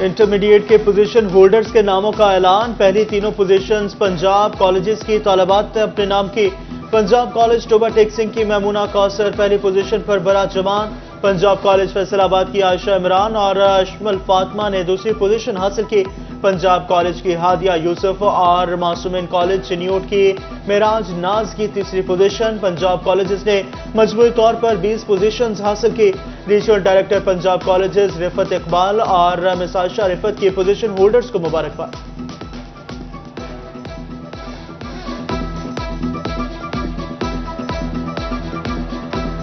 Intermediate के position holders के नामों का ऐलान। पहली तीनों पोजीशंस पंजाब कॉलेजेस की तलबात ने अपने नाम की। पंजाब कॉलेज टोबा टेक सिंह की महमूना कौसर पहली पोजीशन पर बरा जमान। पंजाब कॉलेज फैसलाबाद की आयशा इमरान और अशमल फातिमा ने दूसरी पोजीशन हासिल की। पंजाब कॉलेज की हादिया यूसुफ और मासूमिन कॉलेज चिन्योट की मेराज नाज की तीसरी पोजीशन। पंजाब कॉलेजेस ने मजमूई तौर पर 20 पोजीशंस हासिल की। Regional director Punjab colleges Rifat Iqbal और मिसाशा रिफत की पोजीशन होल्डर्स को मुबारकबाद।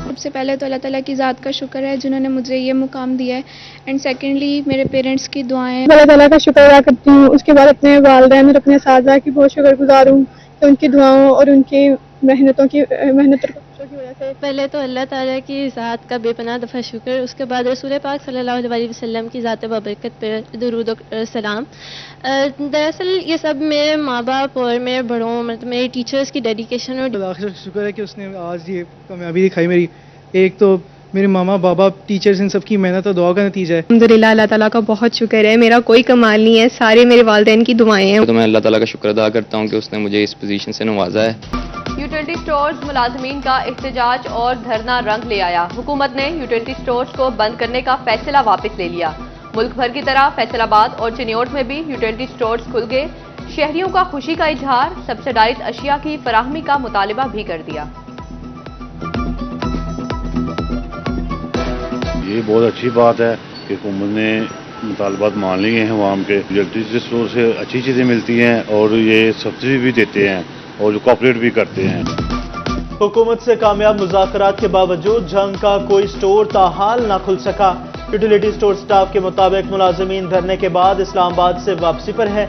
सबसे पहले तो अल्लाह ताला की ज़ात का शुक्र है जिन्होंने मुझे ये मुकाम दिया है, एंड सेकेंडली मेरे पेरेंट्स की दुआएं। अल्लाह ताला का शुक्र अदा करती हूँ। उसके बाद अपने वालिदैन और अपने साथी की बहुत शुक्रगुजार हूँ कि उनकी दुआओं और उनकी मेहनतों की वजह से। पहले तो अल्लाह ताला की ज़ात का बेपनाह दफ़ा शुक्र, उसके बाद रसूल पाक सल्लल्लाहु अलैहि वसल्लम की ज़ात बबरकत पर दुरूद और सलाम। दरअसल ये सब मेरे माँ बाप और मेरे बड़ों मतलब मेरे टीचर्स की डेडिकेशन और आखिर शुक्र है कि उसने आज ये कामयाबी दिखाई मेरी। एक तो मेरे मामा बाबा टीचर्स इन सब की मेहनत और दुआ का नतीजा है। अल्हम्दुलिल्लाह अल्लाह ताला का बहुत शुक्र है। मेरा कोई कमाल नहीं है, सारे मेरे वालिदैन की दुआएं हैं। तो मैं अल्लाह ताला का शुक्र अदा करता हूँ कि उसने मुझे इस पोजीशन से नवाजा है। यूटिलिटी स्टोर्स मुलाजमीन का एहतजाज और धरना रंग ले आया। हुकूमत ने यूटिलिटी स्टोर्स को बंद करने का फैसला वापस ले लिया। मुल्क भर की तरह फैसलाबाद और चिन्योट में भी यूटिलिटी स्टोर्स खुल गए। शहरियों का खुशी का इजहार, सब्सिडाइज अशिया की फराहमी का मुतालबा भी कर दिया। ये बहुत अच्छी बात है कि हुकूमत ने मुतालबात मान लिए हैं अवाम के। इलेक्ट्रिसिटी स्टोर से अच्छी चीज़ें मिलती हैं और ये सब्सिडी भी देते हैं और जो कॉपरेट भी करते हैं। हुकूमत से कामयाब मुज़ाकरात के बावजूद जंग का कोई स्टोर ताहाल ना खुल सका। यूटिलिटी स्टोर स्टाफ के मुताबिक मुलाजमीन धरने के बाद इस्लामाबाद से वापसी पर है।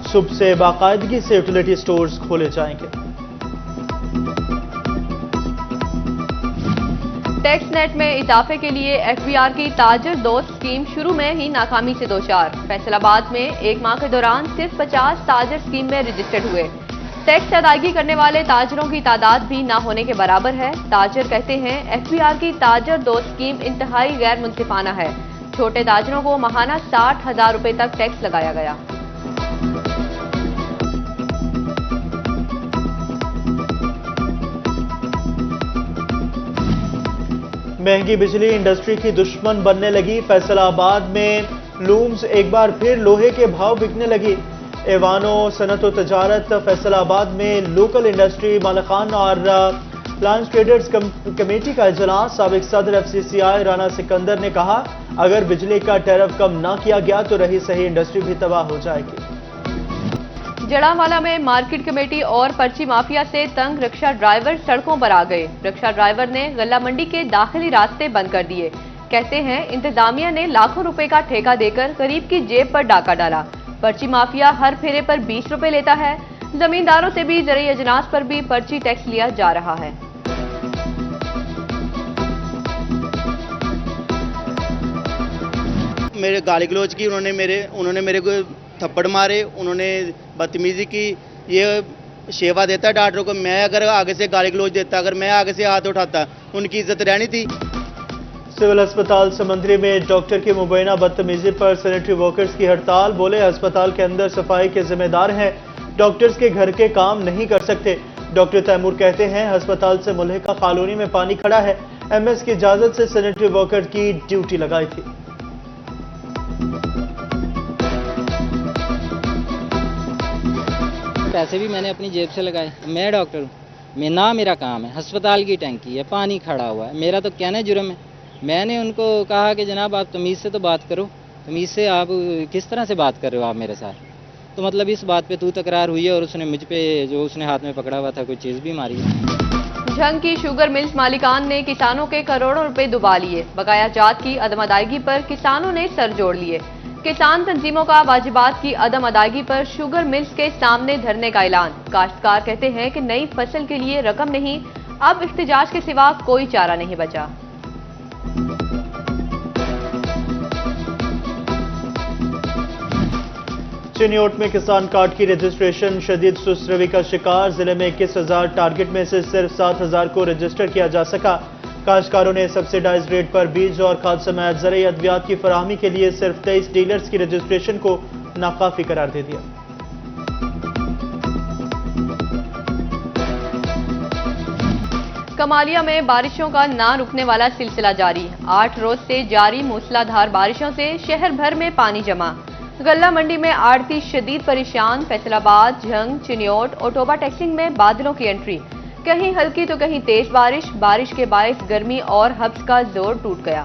सुबह से बाकायदगी से यूटिलिटी स्टोर्स खोले जाएंगे। टैक्स नेट में इजाफे के लिए एफबीआर की ताजर दोस्त स्कीम शुरू में ही नाकामी से दोचार। फैसलाबाद में एक माह के दौरान सिर्फ 50 ताजर स्कीम में रजिस्टर्ड हुए। टैक्स अदायगी करने वाले ताजरों की तादाद भी ना होने के बराबर है। ताजर कहते हैं एफबीआर की ताजर दोस्त स्कीम इंतहाई गैर मुनसिफाना है। छोटे ताजरों को माहाना 60,000 रुपए तक टैक्स लगाया गया। महंगी बिजली इंडस्ट्री की दुश्मन बनने लगी। फैसलाबाद में लूम्स एक बार फिर लोहे के भाव बिकने लगी। एवानो सनत और तजारत फैसलाबाद में लोकल इंडस्ट्री मालिकान और लायंस ट्रेडर्स कमेटी का इजलास। साबिक सदर एफसीसीआई राना सिकंदर ने कहा अगर बिजली का टैरिफ कम ना किया गया तो रही सही इंडस्ट्री भी तबाह हो जाएगी। जड़ावाला में मार्केट कमेटी और पर्ची माफिया से तंग रिक्शा ड्राइवर सड़कों पर आ गए। रिक्शा ड्राइवर ने गल्ला मंडी के दाखिली रास्ते बंद कर दिए। कहते हैं इंतजामिया ने लाखों रुपए का ठेका देकर गरीब की जेब पर डाका डाला। पर्ची माफिया हर फेरे पर 20 रुपए लेता है। जमींदारों से भी ज़रूरी अजनास पर भी पर्ची टैक्स लिया जा रहा है। मेरे गाली गलौज की उन्होंने मेरे को थप्पड़ मारे, उन्होंने बदतमीजी की। ये शेवा देता है डॉक्टरों को। मैं अगर आगे से गाली गलौज देता, अगर मैं आगे से हाथ उठाता, उनकी इज्जत रहनी थी। सिविल अस्पताल समंदरी में डॉक्टर की मुबैना बदतमीजी पर सैनिटरी वर्कर्स की हड़ताल। बोले अस्पताल के अंदर सफाई के जिम्मेदार हैं, डॉक्टर्स के घर के काम नहीं कर सकते। डॉक्टर तैमूर कहते हैं अस्पताल से मुल्हिका कॉलोनी में पानी खड़ा है। एमएस की इजाजत से सैनिटरी वर्कर की ड्यूटी लगाई थी। पैसे भी मैंने अपनी जेब से लगाए। मैं डॉक्टर हूँ, ना मेरा काम है, अस्पताल की टंकी है, पानी खड़ा हुआ है, मेरा तो कहना जुर्म है। मैंने उनको कहा कि जनाब आप तमीज़ से तो बात करो, तमीज़ से आप किस तरह से बात कर रहे हो आप मेरे साथ। तो मतलब इस बात पे तू तकरार हुई है और उसने मुझ पे जो उसने हाथ में पकड़ा हुआ था कोई चीज़ भी मारी है। झंग की शुगर मिल्स मालिकान ने किसानों के करोड़ों रुपए डुबा लिए। बकाया जात की अदम अदायगी पर किसानों ने सर जोड़ लिए। किसान तंजीमों का वाजिबात की अदम अदायगी पर शुगर मिल्स के सामने धरने का ऐलान। काश्तकार कहते हैं कि नई फसल के लिए रकम नहीं, अब इख्तिजाज के सिवा कोई चारा नहीं बचा। चिन्योट में किसान कार्ड की रजिस्ट्रेशन शदीद सुस्त रवि का शिकार। जिले में 21,000 टारगेट में से सिर्फ 7,000 को रजिस्टर किया जा सका। کاشتکاروں نے سبسڈائز ریٹ پر بیج اور کھاد سمیت زرعی ادویات کی فراہمی کے لیے صرف 23 ڈیلرز کی رجسٹریشن کو ناکافی قرار دے دیا۔ کمالیہ میں بارشوں کا نہ رکنے والا سلسلہ جاری، 8 روز سے جاری موسلا دھار بارشوں سے شہر بھر میں پانی جمع، غلہ منڈی میں آڑتی شدید پریشان، فیصل آباد، جھنگ، چنیوٹ اور ٹوبہ ٹیکسنگ میں بادلوں کی انٹری، کہیں ہلکی تو کہیں تیز بارش کے باعث گرمی اور حبس کا زور ٹوٹ گیا۔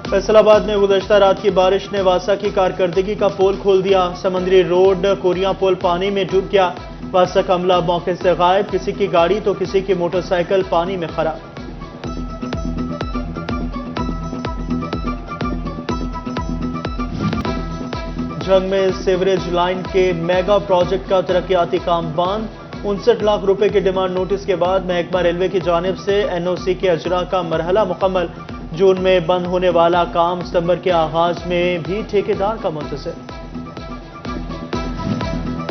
فیصل آباد میں گزشتہ رات کی بارش نے واسا کی کارکردگی کا پول کھول دیا، سمندری روڈ کوریاں پول پانی میں ڈوب گیا، واسا کا عملہ موقع سے غائب، کسی کی گاڑی تو کسی کی موٹر سائیکل پانی میں خراب۔ جھنگ میں سیوریج لائن کے میگا پروجیکٹ کا ترقیاتی کام بند، 59 لاکھ روپے کی ڈیمانڈ نوٹس کے بعد محکمہ ریلوے کی جانب سے NOC کے اجراء کا مرحلہ مکمل، جون میں بند ہونے والا کام ستمبر کے آغاز میں بھی ٹھیکیدار کا منتظر۔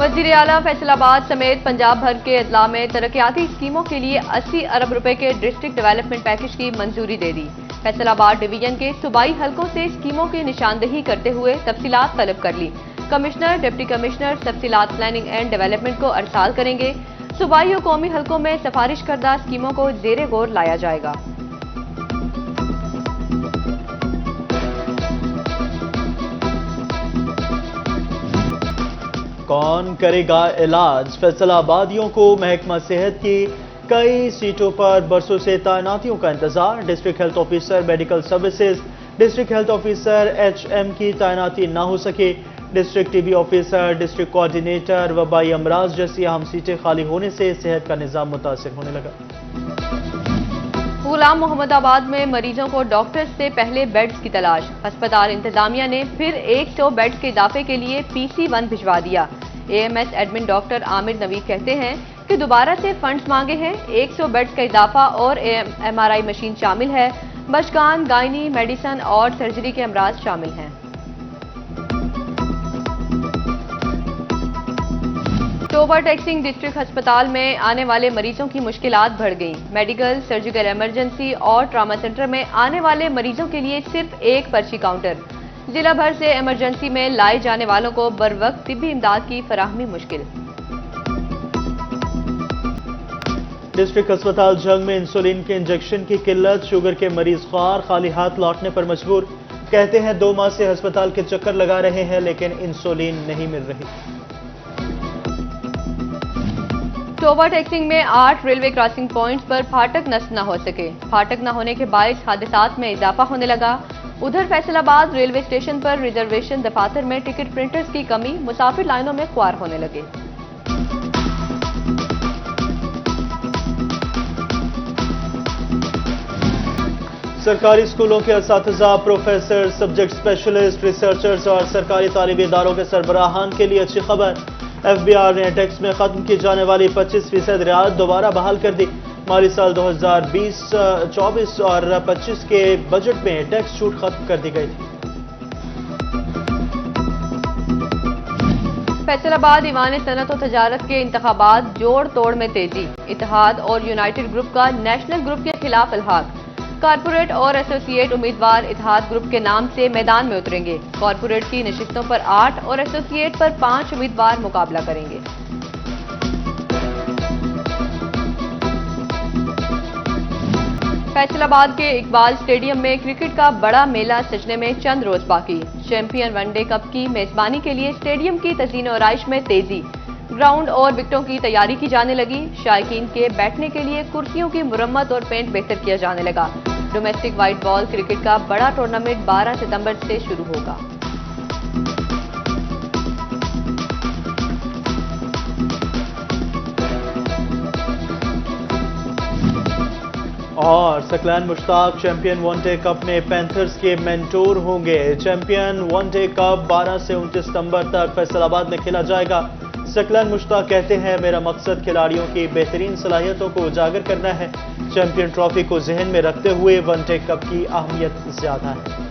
وزیر اعلیٰ فیصل آباد سمیت پنجاب بھر کے اضلاع میں ترقیاتی اسکیموں کے لیے 80 ارب روپے کے ڈسٹرکٹ ڈیولپمنٹ پیکج کی منظوری دے دی، فیصل آباد ڈویژن کے صوبائی حلقوں سے اسکیموں کی نشاندہی کرتے ہوئے تفصیلات طلب کر لی، کمشنر، ڈپٹی کمشنر تفصیلات پلاننگ اینڈ ڈیولپمنٹ کو ارسال کریں گے، صوبائی و قومی حلقوں میں سفارش کردہ اسکیموں کو زیر غور لایا جائے گا۔ کون کرے گا علاج؟ فیصل آبادیوں کو محکمہ صحت کی کئی سیٹوں پر برسوں سے تعیناتیوں کا انتظار، district health officer medical services, district health officer HM کی تعیناتی نہ ہو سکے، district TB officer, district coordinator, وبائی امراض جیسی اہم سیٹیں خالی ہونے سے صحت کا نظام متاثر ہونے لگا۔ غلام محمد آباد میں مریضوں کو ڈاکٹرز سے پہلے بیڈز کی تلاش، ہسپتال انتظامیہ نے پھر 100 بیڈز کے اضافے کے لیے PC1 بھجوا دیا، AMS ایڈمن ڈاکٹر عامر نوید کہتے ہیں کہ دوبارہ سے فنڈز مانگے ہیں، 100 بیڈز کا اضافہ اور MRI مشین شامل ہے، بچکان، گائنی، میڈیسن اور سرجری کے امراض شامل ہیں۔ ٹوبہ ٹیکسنگ ڈسٹرکٹ ہسپتال میں آنے والے مریضوں کی مشکلات بڑھ گئیں، میڈیکل، سرجیکل ایمرجنسی اور ٹراما سینٹر میں آنے والے مریضوں کے لیے صرف ایک پرچی کاؤنٹر، ضلع بھر سے ایمرجنسی میں لائے جانے والوں کو بروقت طبی امداد کی فراہمی مشکل۔ ڈسٹرکٹ ہسپتال جھنگ میں انسولین کے انجیکشن کی قلت، شوگر کے مریض خوار، خالی ہاتھ لوٹنے پر مجبور، کہتے ہیں 2 ماہ سے ہسپتال کے چکر لگا رہے ہیں لیکن انسولین نہیں مل رہی۔ ٹوبہ ٹیکسنگ میں 8 ریلوے کراسنگ پوائنٹس پر پھاٹک نصب نہ ہو سکے، پھاٹک نہ ہونے کے باعث حادثات میں اضافہ ہونے لگا، ادھر فیصل آباد ریلوے اسٹیشن پر ریزرویشن دفاتر میں ٹکٹ پرنٹرز کی کمی، مسافر لائنوں میں خوار ہونے لگے۔ سرکاری اسکولوں کے اساتذہ، پروفیسر، سبجیکٹ اسپیشلسٹ، ریسرچرز اور سرکاری تعلیمی اداروں کے سربراہان کے لیے اچھی خبر، FBR نے ٹیکس میں ختم کی جانے والی 25% رعایت دوبارہ بحال کر دی، مالی سال 2020-24 اور 25 کے بجٹ میں ٹیکس چھوٹ ختم کر دی گئی تھی۔ فیصل آباد ایوان صنعت و تجارت کے انتخابات جوڑ توڑ میں تیزی، اتحاد اور یونائیٹڈ گروپ کا نیشنل گروپ کے خلاف الحاق، کارپوریٹ اور ایسوسی ایٹ امیدوار اتحاد گروپ کے نام سے میدان میں اتریں گے، کارپوریٹ کی نشستوں پر 8 اور ایسوسی ایٹ پر 5 امیدوار مقابلہ کریں گے۔ فیصل آباد کے اقبال اسٹیڈیم میں کرکٹ کا بڑا میلہ سجنے میں چند روز باقی، چیمپئن ون ڈے کپ کی میزبانی کے لیے اسٹیڈیم کی تزئین و آرائش میں تیزی، گراؤنڈ اور وکٹوں کی تیاری کی جانے لگی، شائقین کے بیٹھنے کے لیے کرسیوں کی مرمت اور پینٹ بہتر کیا جانے لگا۔ ڈومیسٹک وائٹ بال کرکٹ کا بڑا ٹورنامنٹ 12 ستمبر سے شروع ہوگا۔ اور سکلین مشتاق چیمپئن ون ڈے کپ میں پینتھرز کے مینٹور ہوں گے، چیمپئن ون ڈے کپ 12 سے 29 ستمبر تک فیصل آباد میں کھیلا جائے گا۔ سکلین مشتاق کہتے ہیں میرا مقصد کھلاڑیوں کی بہترین صلاحیتوں کو اجاگر کرنا ہے، چیمپئن ٹرافی کو ذہن میں رکھتے ہوئے ون ڈے کپ کی اہمیت زیادہ ہے۔